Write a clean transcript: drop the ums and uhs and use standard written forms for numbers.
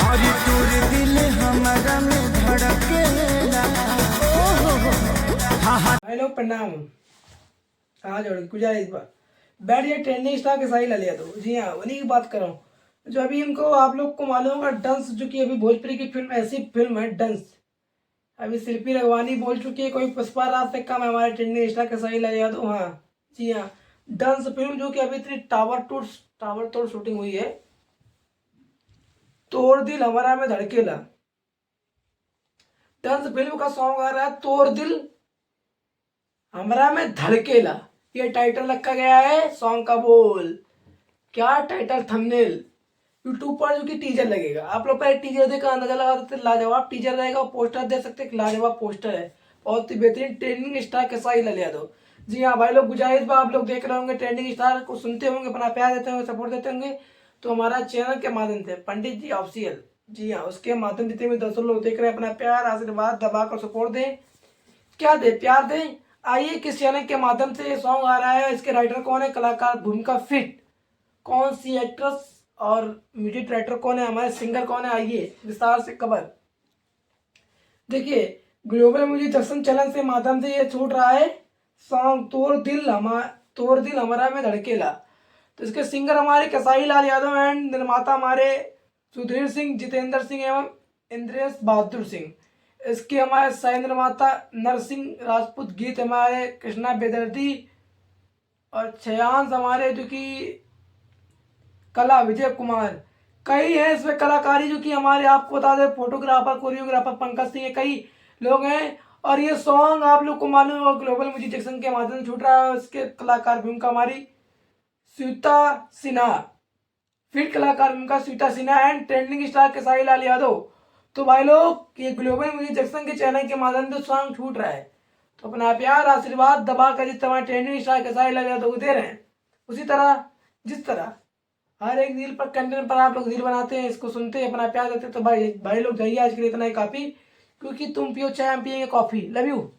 और तोर दिल हमारा में धड़केला। हेलो प्रणाम। हाँ जोड़ गुजारिश बैठ ये ट्रेंडिंग स्टार के सही ला लिया तो जी हाँ उन्हीं की बात कर रहा हूँ। जो अभी इनको आप लोग को मालूम होगा डंस, जो कि अभी भोजपुरी की फिल्म ऐसी फिल्म है डंस। अभी शिल्पी रघवानी बोल चुकी है कोई पुष्पा राज से कम है हमारे ट्रेंडिंग स्टार के सही ला लिया तो। हाँ जी हाँ, डंस फिल्म जो कि अभी इतनी टावर तोड़ शूटिंग हुई है। तोड़ दिल हमारा में धड़केला, डंस फिल्म का सॉन्ग आ रहा है तोड़ दिल हमरा में धड़केला। ये टाइटल रखा गया है सॉन्ग का। बोल क्या टाइटल, थंबनेल यूट्यूब पर जो कि टीजर लगेगा। आप लोग पहले टीजर देखकर अंदाजा लगा सकते हैं, लाजवाब टीजर रहेगा। पोस्टर देख सकते हैं, लाजवाब पोस्टर है। बहुत ही बेहतरीन ट्रेंडिंग स्टार के साथ ही लिया दो। जी हाँ भाई लोग, गुजारिश बा आप लोग देख रहे होंगे ट्रेंडिंग स्टार को, सुनते होंगे, अपना प्यार देते होंगे, सपोर्ट देते होंगे, तो हमारा चैनल के माध्यम से पंडित जी ऑफिशियल, जी हाँ उसके माध्यम जितने भी दर्शक लोग देख रहे हैं अपना प्यार आशीर्वाद दबाकर सपोर्ट दें। क्या दे, प्यार दें। आइए किस चैनल के माध्यम से ये सॉन्ग आ रहा है, इसके राइटर कौन है, कलाकार भूमिका फिट, कौन सी एक्ट्रेस और म्यूजिक डायरेक्टर कौन है, हमारे सिंगर कौन है, आइए विस्तार से खबर देखिए। ग्लोबल म्यूजिक दर्शन चैनल से माध्यम से ये छूट रहा है सॉन्ग तोड़ दिल हमारा में धड़केला। तो इसके सिंगर हमारे कसाई लाल यादव एंड निर्माता हमारे सुधीर सिंह, जितेंद्र सिंह एवं इंद्रेश बहादुर सिंह। इसके हमारे सह निर्माता नरसिंह राजपूत। गीत हमारे कृष्णा बेदर्दी और छयांश हमारे जो कि कला विजय कुमार। कई हैं इसमें कलाकारी जो कि हमारे, आपको बता दें, फोटोग्राफर कोरियोग्राफर पंकज सिंह, कई लोग हैं। और ये सॉन्ग आप लोग को मालूम होगा ग्लोबल म्यूजिक जंक्शन के माध्यम से छूट रहा है। इसके कलाकार भूमिका हमारी स्वीता सिन्हा, फिर कलाकार भूमिका Sweeta Sinha and trending star Kesari Lal Yadav. तो भाई लोग ये ग्लोबल म्यूजिक जंक्शन के चैनल के माध्यम से सॉन्ग छूट रहा है, तो अपना प्यार आशीर्वाद दबा कर जिस तरह ट्रेंडिंग स्टार केसारी लाल यादव को दे रहे हैं, उसी तरह जिस तरह हर एक रील पर कंटेंट पर आप लोग रील बनाते हैं, इसको सुनते हैं, अपना प्यार देते हैं, तो भाई लोग जाइए आज के लिए इतना ही काफी, क्योंकि तुम पियो चाय हम पियेंगे कॉफी। Love you.